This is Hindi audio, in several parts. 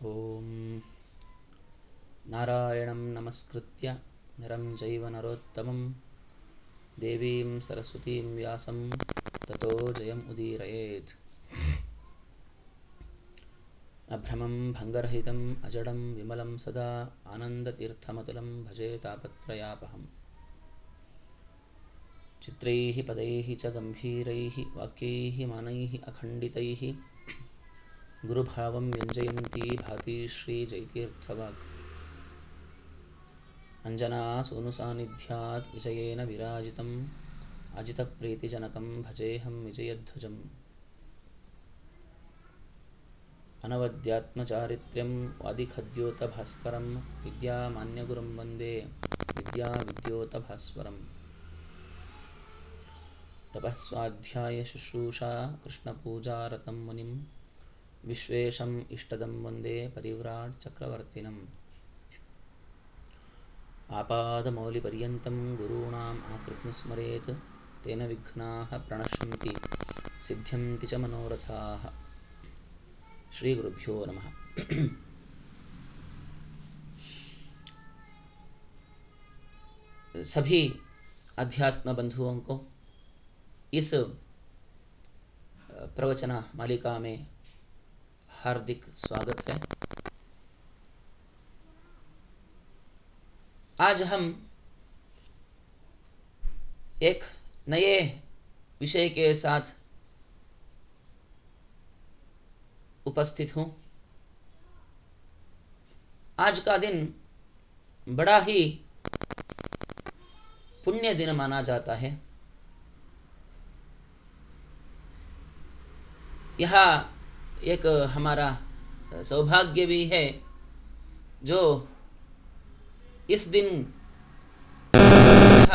ॐ नारायणं नमस्कृत्य नरं चैव नरोत्तमं देवीं सरस्वतीं व्यासं ततो जयम् उदीरयेत्। अभ्रमं भङ्गरहितम् अजडं विमलं सदा आनन्दतीर्थमतुलं भजे तापत्रयापहम्। चित्रैः पदैः च गम्भीरैः वाक्यैः मानैः अखण्डितैः गुरुभावं व्यञ्जयन्ती भाति श्रीजयतीर्थवाक्। अञ्जनासूनुसान्निध्यात् विजयेन विराजितम् अजितप्रीतिजनकं भजेऽहं विजयध्वजम्। अनवद्यात्मचारित्र्यं वादिखद्योतभास्करं विद्यामान्यगुरुं वन्दे विद्याविद्योतभास्वरम्। तपःस्वाध्यायशुश्रूषा कृष्णपूजारतं मुनिं विश्वेशम् इष्टदं वन्दे परिव्राट् चक्रवर्तिनम्। आपादमौलिपर्यन्तं गुरूणाम् आकृतिं स्मरेत् तेन विघ्नाः प्रणश्यन्ति सिद्ध्यन्ति च मनोरथाः। श्रीगुरुभ्यो नमः। सभी अध्यात्म बंधुओं को इस प्रवचन मालिका में हार्दिक स्वागत है। आज हम एक नए विषय के साथ उपस्थित हूँ। आज का दिन बड़ा ही पुण्य दिन माना जाता है। यह एक हमारा सौभाग्य भी है जो इस दिन यह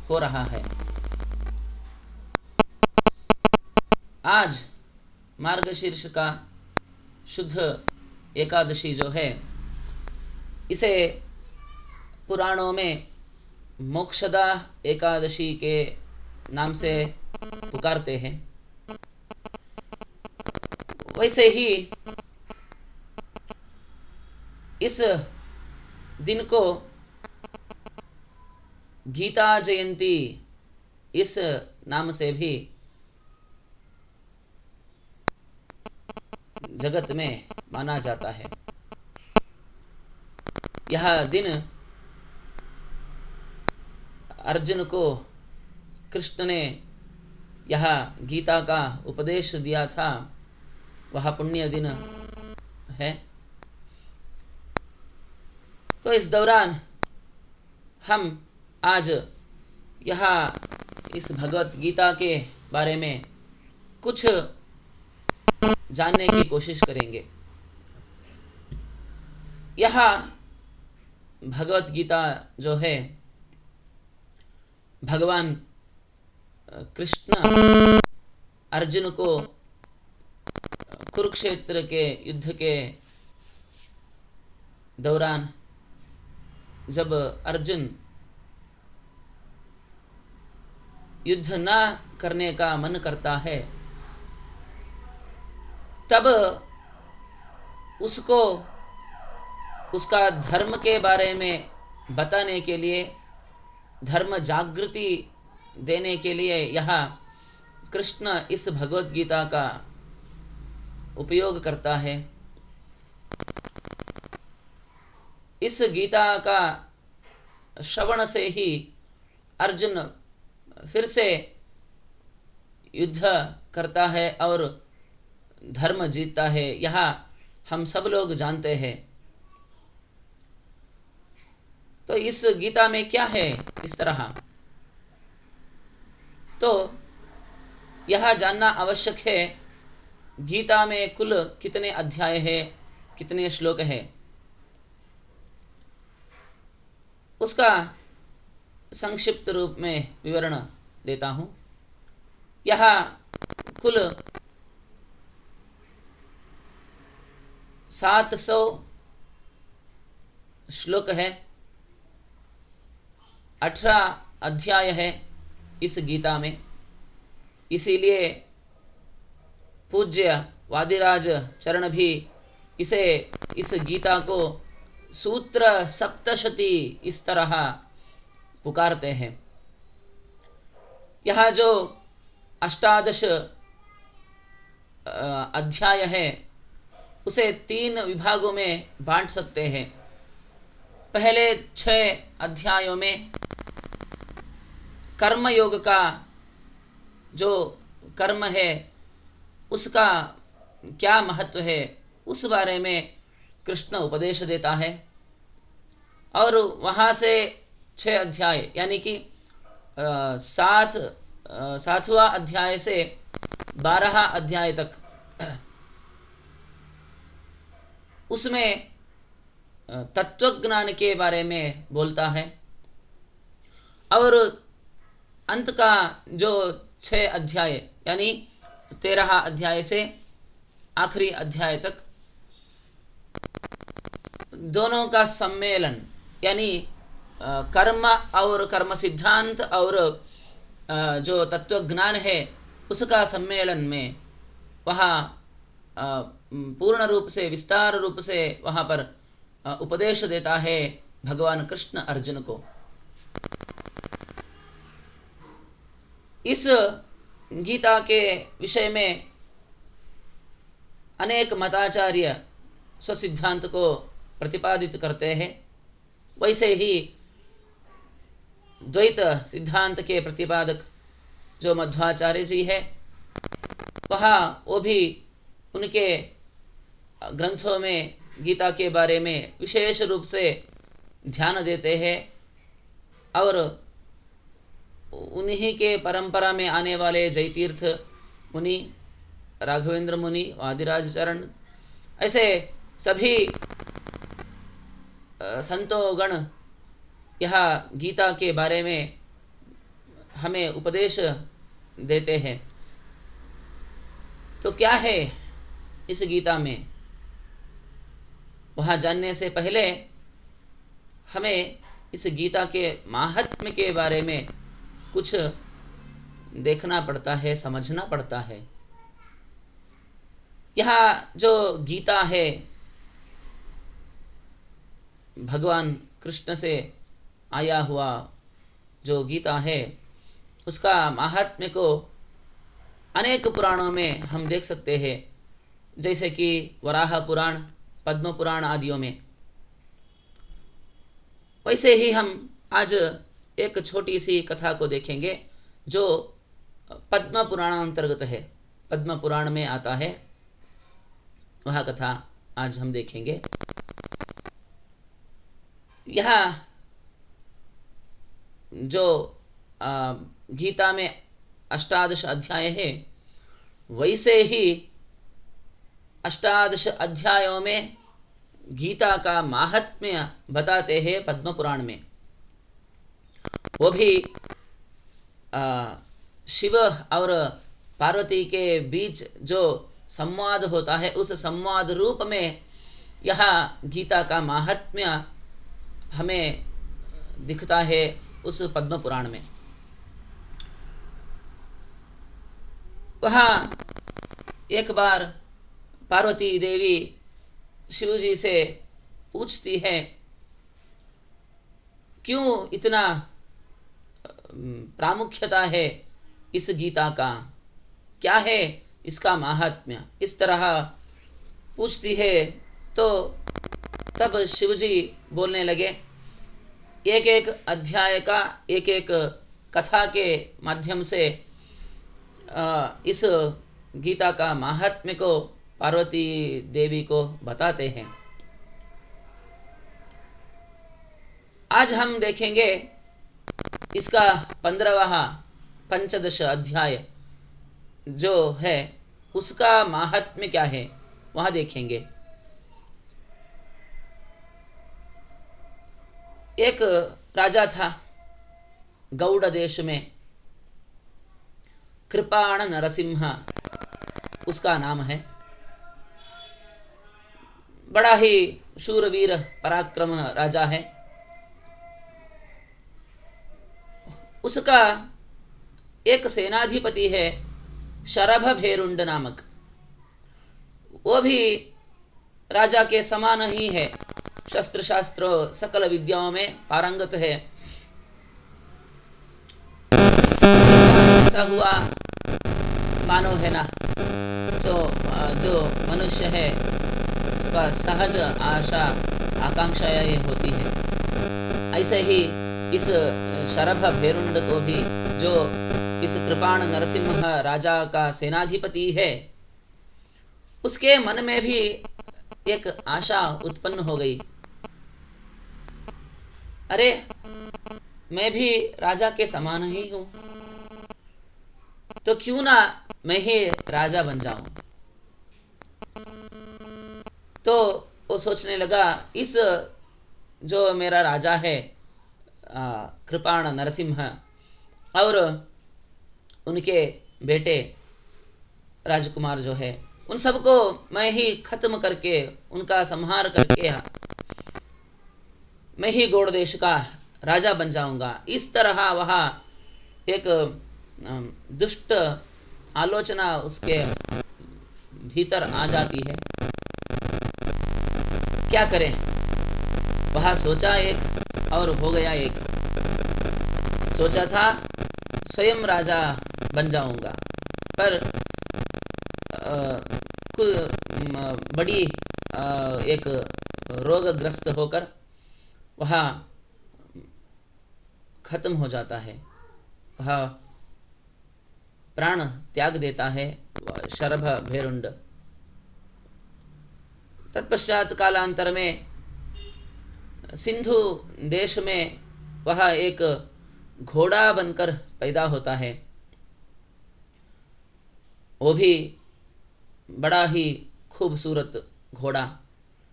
हो रहा है। आज मार्गशीर्ष का शुद्ध एकादशी जो है, इसे पुराणों में मोक्षदा एकादशी के नाम से पुकारते हैं। वैसे ही इस दिन को गीता जयंती इस नाम से भी जगत में माना जाता है। यह दिन अर्जुन को कृष्ण ने यह गीता का उपदेश दिया था, वह पुण्य दिन है। तो इस दौरान हम आज यह इस भगवत गीता के बारे में कुछ जानने की कोशिश करेंगे। यह भगवत गीता जो है, भगवान कृष्ण अर्जुन को कुरुक्षेत्र के युद्ध के दौरान जब अर्जुन युद्ध न करने का मन करता है, तब उसको उसका धर्म के बारे में बताने के लिए, धर्म जागृति देने के लिए यह कृष्ण इस भगवत गीता का उपयोग करता है। इस गीता का श्रवण से ही अर्जुन फिर से युद्ध करता है और धर्म जीतता है। यह हम सब लोग जानते हैं। तो इस गीता में क्या है इस तरह, तो यह जानना आवश्यक है। गीता में कुल कितने अध्याय है, कितने श्लोक है, उसका संक्षिप्त रूप में विवरण देता हूं। यह कुल 700 श्लोक है, 18 अध्याय है इस गीता में। इसीलिए पूज्य वादिराज चरण भी इसे इस गीता को सूत्र सप्तशती इस तरह पुकारते हैं। यह जो अष्टादश अध्याय है उसे 3 विभागों में बांट सकते हैं। पहले 6 अध्यायों में कर्म योग का जो कर्म है उसका क्या महत्व है उस बारे में कृष्ण उपदेश देता है, और वहाँ से 6 अध्याय यानी कि 7वां अध्याय से 12 अध्याय तक उसमें तत्वज्ञान के बारे में बोलता है, और अंत का जो 6 अध्याय यानी 13 अध्याय से आखिरी अध्याय तक दोनों का सम्मेलन यानी कर्म और कर्म सिद्धांत और जो तत्वज्ञान है उसका सम्मेलन में वहाँ पूर्ण रूप से विस्तार रूप से वहाँ पर उपदेश देता है भगवान कृष्ण अर्जुन को। इस गीता के विषय में अनेक मताचार्य स्वसिद्धांत को प्रतिपादित करते हैं। वैसे ही द्वैत सिद्धांत के प्रतिपादक जो मध्वाचार्य जी है वो भी उनके ग्रंथों में गीता के बारे में विशेष रूप से ध्यान देते हैं, और उन्हीं के परंपरा में आने वाले जयतीर्थ मुनि, राघवेंद्र मुनि, वादिराज चरण, ऐसे सभी संतोगण यह गीता के बारे में हमें उपदेश देते हैं। तो क्या है इस गीता में, वहाँ जानने से पहले हमें इस गीता के महात्म्य के बारे में कुछ देखना पड़ता है, समझना पड़ता है। यह जो गीता है भगवान कृष्ण से आया हुआ जो गीता है उसका महात्म्य को अनेक पुराणों में हम देख सकते हैं, जैसे कि वराह पुराण, पद्म पुराण आदियों में। वैसे ही हम आज एक छोटी सी कथा को देखेंगे जो पद्म पुराण अंतर्गत है, पद्म पुराण में आता है, वह कथा आज हम देखेंगे। यह जो गीता में अष्टादश अध्याय है वैसे ही अष्टादश अध्यायों में गीता का महात्म्य बताते हैं पद्म पुराण में। वो भी शिव और पार्वती के बीच जो संवाद होता है उस संवाद रूप में यह गीता का महात्म्य हमें दिखता है उस पद्म पुराण में। वहाँ एक बार पार्वती देवी शिवजी से पूछती है क्यों इतना प्रामुख्यता है इस गीता का, क्या है इसका महात्म्य, इस तरह पूछती है। तो तब शिवजी बोलने लगे, एक एक अध्याय का एक एक कथा के माध्यम से इस गीता का महात्म्य को पार्वती देवी को बताते हैं। आज हम देखेंगे इसका 15वां पंचदश अध्याय जो है उसका महात्म्य क्या है वहाँ देखेंगे। एक राजा था गौड़ देश में, कृपाण नरसिंह उसका नाम है। बड़ा ही शूरवीर पराक्रम राजा है। उसका एक सेनाधिपति है शरभ भेरुंड नामक। वो भी राजा के समान ही है, शस्त्र शास्त्र सकल विद्याओं में पारंगत है। ऐसा हुआ मानो है ना, तो जो मनुष्य है उसका सहज आशा आकांक्षा ये होती है। ऐसे ही इस शरभ भेरुंड को भी, जो इस कृपाण नरसिंह राजा का सेनाधिपति है, उसके मन में भी एक आशा उत्पन्न हो गई। अरे, मैं भी राजा के समान ही हूं, तो क्यों ना मैं ही राजा बन जाऊं। तो वो सोचने लगा, इस जो मेरा राजा है कृपाण नरसिंह और उनके बेटे राजकुमार जो है, उन सबको मैं ही खत्म करके, उनका संहार करके मैं ही गौड़ देश का राजा बन जाऊंगा। इस तरह वह एक दुष्ट आलोचना उसके भीतर आ जाती है। क्या करें, वह सोचा एक और हो गया एक। सोचा था स्वयं राजा बन जाऊंगा, पर बड़ी एक रोगग्रस्त होकर वह खत्म हो जाता है, वह प्राण त्याग देता है शरभ भेरुंड। तत्पश्चात कालांतर में सिंधु देश में वह एक घोड़ा बनकर पैदा होता है। वो भी बड़ा ही खूबसूरत घोड़ा,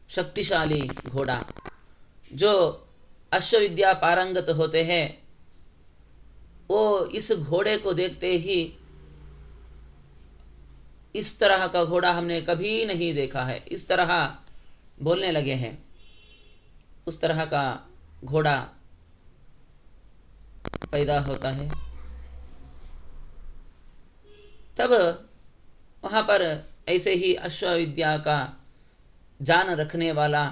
शक्तिशाली घोड़ा। जो अश्वविद्या पारंगत होते हैं वो इस घोड़े को देखते ही, इस तरह का घोड़ा हमने कभी नहीं देखा है, इस तरह बोलने लगे हैं। उस तरह का घोड़ा पैदा होता है। तब वहाँ पर ऐसे ही अश्वविद्या का जान रखने वाला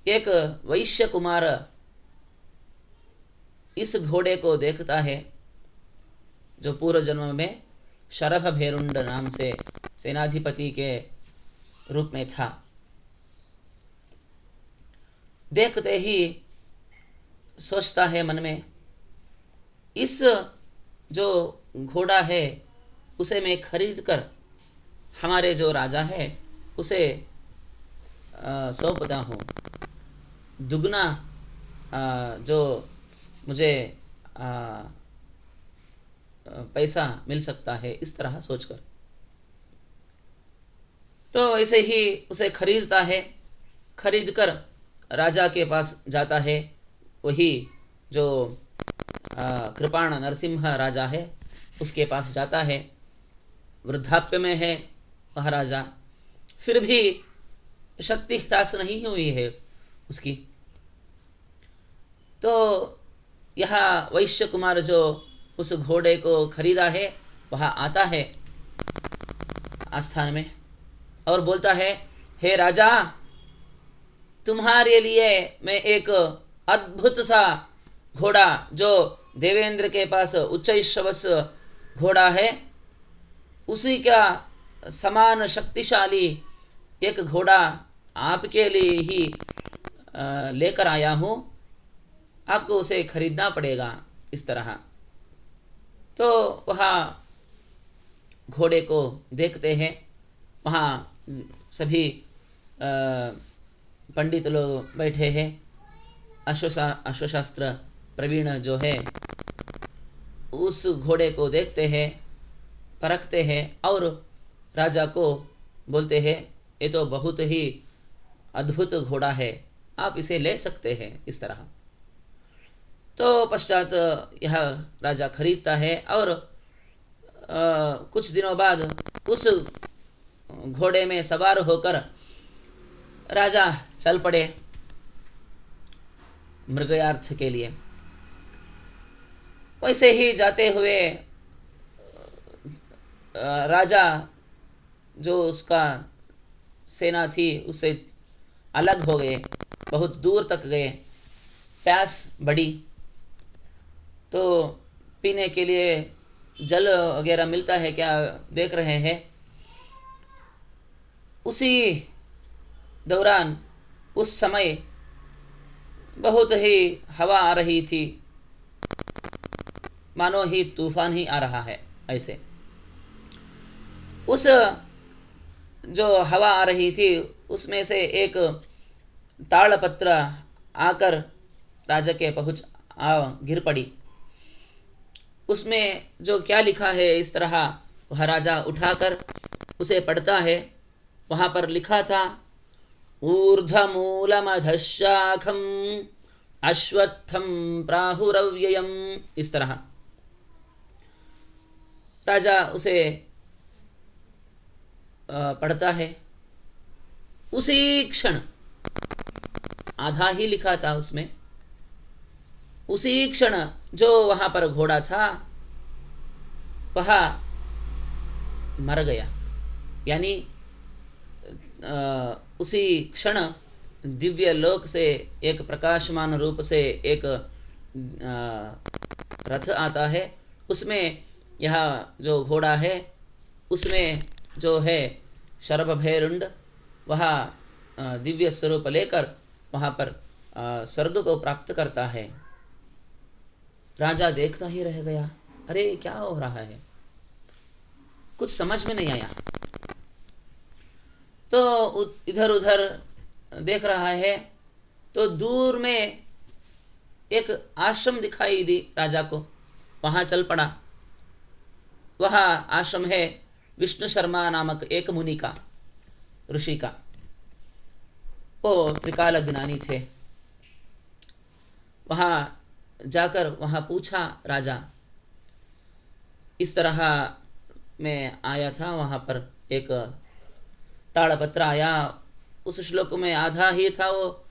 एक वैश्य कुमार इस घोड़े को देखता है, जो पूर्व जन्म में शरभ भेरुंड नाम से सेनाधिपति के रूप में था। देखते ही सोचता है मन में, इस जो घोड़ा है उसे मैं खरीद कर हमारे जो राजा है उसे सौंपता हूँ। दुगना जो मुझे पैसा मिल सकता है, इस तरह सोचकर। तो ऐसे ही उसे खरीदता है। खरीद कर राजा के पास जाता है। वही जो कृपाण नरसिंह राजा है उसके पास जाता है। वृद्धाप्य में है वह राजा, फिर भी शक्ति ह्रास नहीं हुई है उसकी। तो यह वैश्य कुमार जो उस घोड़े को खरीदा है वह आता है आस्थान में और बोलता है, हे राजा, तुम्हारे लिए मैं एक अद्भुत सा घोड़ा, जो देवेंद्र के पास उच्चैश्रवस घोड़ा है, उसी का समान शक्तिशाली एक घोड़ा आपके लिए ही लेकर आया हूँ। आपको उसे खरीदना पड़ेगा। इस तरह तो वहाँ घोड़े को देखते हैं। वहाँ सभी पंडित लोग बैठे हैं। अश्वशास्त्र प्रवीण जो है उस घोड़े को देखते हैं, परखते हैं और राजा को बोलते हैं, ये तो बहुत ही अद्भुत घोड़ा है, आप इसे ले सकते हैं। इस तरह तो पश्चात यह राजा खरीदता है और कुछ दिनों बाद उस घोड़े में सवार होकर राजा चल पड़े मृगयार्थ के लिए। वैसे ही जाते हुए राजा जो उसका सेना थी उससे अलग हो गए, बहुत दूर तक गए। प्यास बढ़ी तो पीने के लिए जल वगैरह मिलता है क्या देख रहे हैं। उसी दौरान उस समय बहुत ही हवा आ रही थी, मानो ही तूफान ही आ रहा है ऐसे। उस जो हवा आ रही थी उसमें से एक ताड़पत्र आकर राजा के गिर पड़ी। उसमें जो क्या लिखा है इस तरह वह राजा उठाकर उसे पढ़ता है। वहाँ पर लिखा था ऊर्ध्वमूलमधशाखम अश्वत्थम प्राहुरव्ययम, इस तरह। राजा उसे पढ़ता है। उसी क्षण, आधा ही लिखा था उसमें, उसी क्षण जो वहां पर घोड़ा था वह मर गया। यानी उसी क्षण दिव्य लोक से एक प्रकाशमान रूप से एक रथ आता है। उसमें यह जो घोड़ा है उसमें जो है शरभभैरुंड, वह दिव्य स्वरूप लेकर वहाँ पर स्वर्ग को प्राप्त करता है। राजा देखता ही रह गया, अरे क्या हो रहा है, कुछ समझ में नहीं आया। तो इधर उधर देख रहा है तो दूर में एक आश्रम दिखाई दी राजा को। वहां चल पड़ा। वह आश्रम है विष्णु शर्मा नामक एक मुनि का, ऋषि का। वो त्रिकाल ज्ञानी थे। वहां जाकर वहां पूछा राजा, इस तरह मैं आया था, वहां पर एक ताड़पत्र आया, उस श्लोक में आधा ही था, वो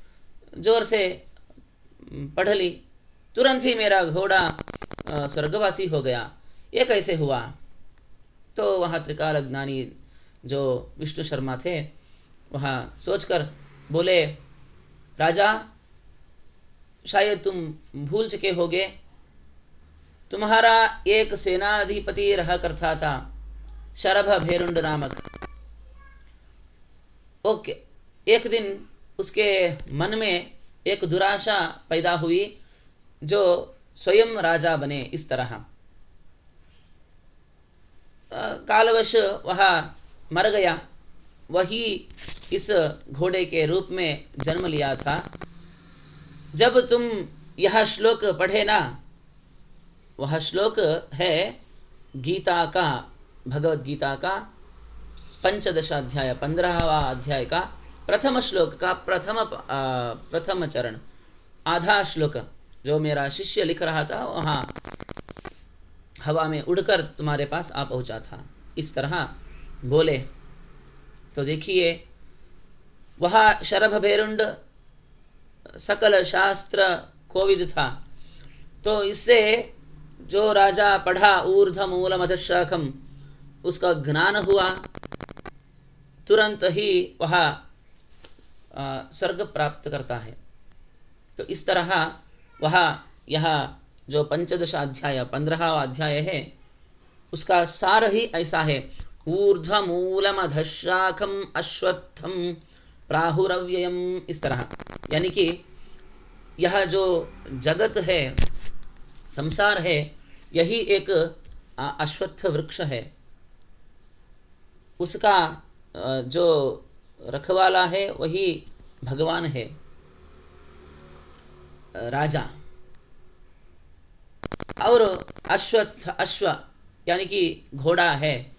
जोर से पढ़ ली, तुरंत ही मेरा घोड़ा स्वर्गवासी हो गया, ये कैसे हुआ। तो वहाँ त्रिकाल ज्ञानी जो विष्णु शर्मा थे वहाँ सोचकर बोले, राजा शायद तुम भूल चुके होगे, तुम्हारा एक सेनाधिपति रहा करता था शरभभैरुंड नामक। ओके, एक दिन उसके मन में एक दुराशा पैदा हुई जो स्वयं राजा बने। इस तरह कालवश वह मर गया। वही इस घोड़े के रूप में जन्म लिया था। जब तुम यह श्लोक पढ़े ना, वह श्लोक है गीता का, भगवत गीता का 15 अध्याय 15वां अध्याय का प्रथम श्लोक का प्रथम चरण, आधा श्लोक जो मेरा शिष्य लिख रहा था वहाँ हवा में उड़कर तुम्हारे पास आ पहुँचा था। इस तरह बोले। तो देखिए, वह शरभभैरुंड सकल शास्त्र कोविद था। तो इससे जो राजा पढ़ा ऊर्ध्वमूलमधशाखम, उसका ज्ञान हुआ, तुरंत ही वह स्वर्ग प्राप्त करता है। तो इस तरह वह यह जो 15 अध्याय 15वां अध्याय है उसका सार ही ऐसा है, ऊर्ध्वमूलमधशाखम अश्वत्थम प्राहुरव्ययम। इस तरह यानी कि यह जो जगत है, संसार है, यही एक अश्वत्थ वृक्ष है। उसका जो रखवाला है वही भगवान है, राजा। और अश्वत्थ, अश्व यानी कि घोड़ा है।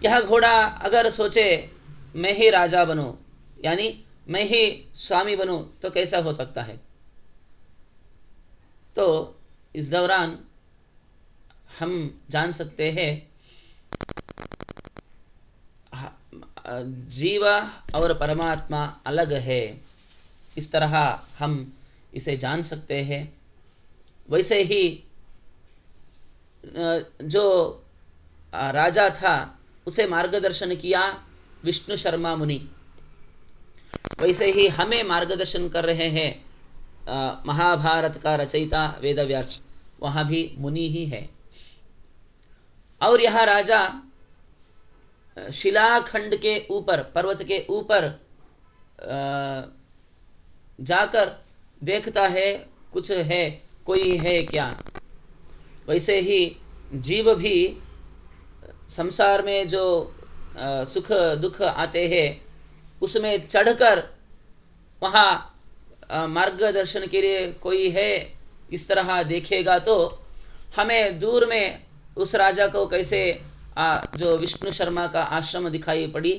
यह घोड़ा अगर सोचे मैं ही राजा बनूं, यानी मैं ही स्वामी बनूं, तो कैसा हो सकता है। तो इस दौरान हम जान सकते हैं जीव और परमात्मा अलग है, इस तरह हम इसे जान सकते हैं। वैसे ही जो राजा था उसे मार्गदर्शन किया विष्णु शर्मा मुनि, वैसे ही हमें मार्गदर्शन कर रहे हैं महाभारत का रचयिता वेदव्यास, वहाँ भी मुनि ही है। और यह राजा शिलाखंड के ऊपर, पर्वत के ऊपर जाकर देखता है कुछ है, कोई है क्या। वैसे ही जीव भी संसार में जो सुख दुख आते हैं उसमें चढ़कर वहाँ मार्गदर्शन के लिए कोई है इस तरह देखेगा तो हमें दूर में उस राजा को कैसे जो विष्णु शर्मा का आश्रम दिखाई पड़ी,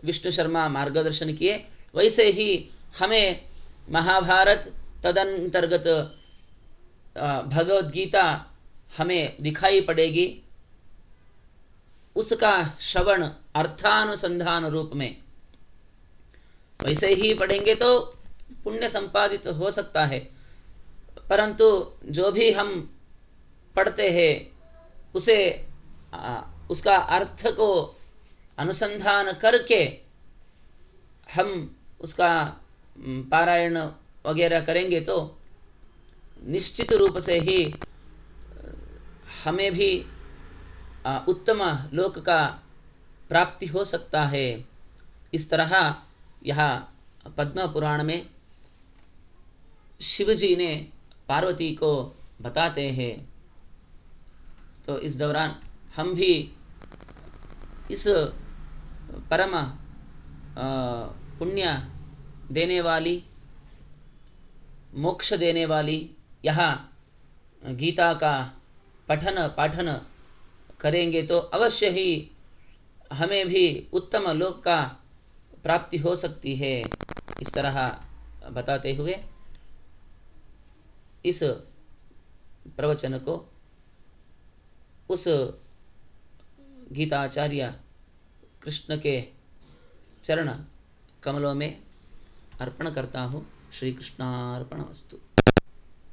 विष्णु शर्मा मार्गदर्शन किए, वैसे ही हमें महाभारत तदंतर्गत भगवद गीता हमें दिखाई पड़ेगी। उसका श्रवण अर्थानुसंधान रूप में वैसे ही पढ़ेंगे तो पुण्य संपादित हो सकता है, परंतु जो भी हम पढ़ते हैं उसे उसका अर्थ को अनुसंधान करके हम उसका पारायण वगैरह करेंगे तो निश्चित रूप से ही हमें भी उत्तम लोक का प्राप्ति हो सकता है। इस तरह यह पद्म पुराण में शिव जी ने पार्वती को बताते हैं। तो इस दौरान हम भी इस परम पुण्य देने वाली, मोक्ष देने वाली यह गीता का पठन पाठन करेंगे तो अवश्य ही हमें भी उत्तम लोक का प्राप्ति हो सकती है। इस तरह बताते हुए इस प्रवचन को उस गीताचार्य कृष्ण के चरण कमलों में अर्पण करता हूँ। श्री कृष्णार्पणमस्तु।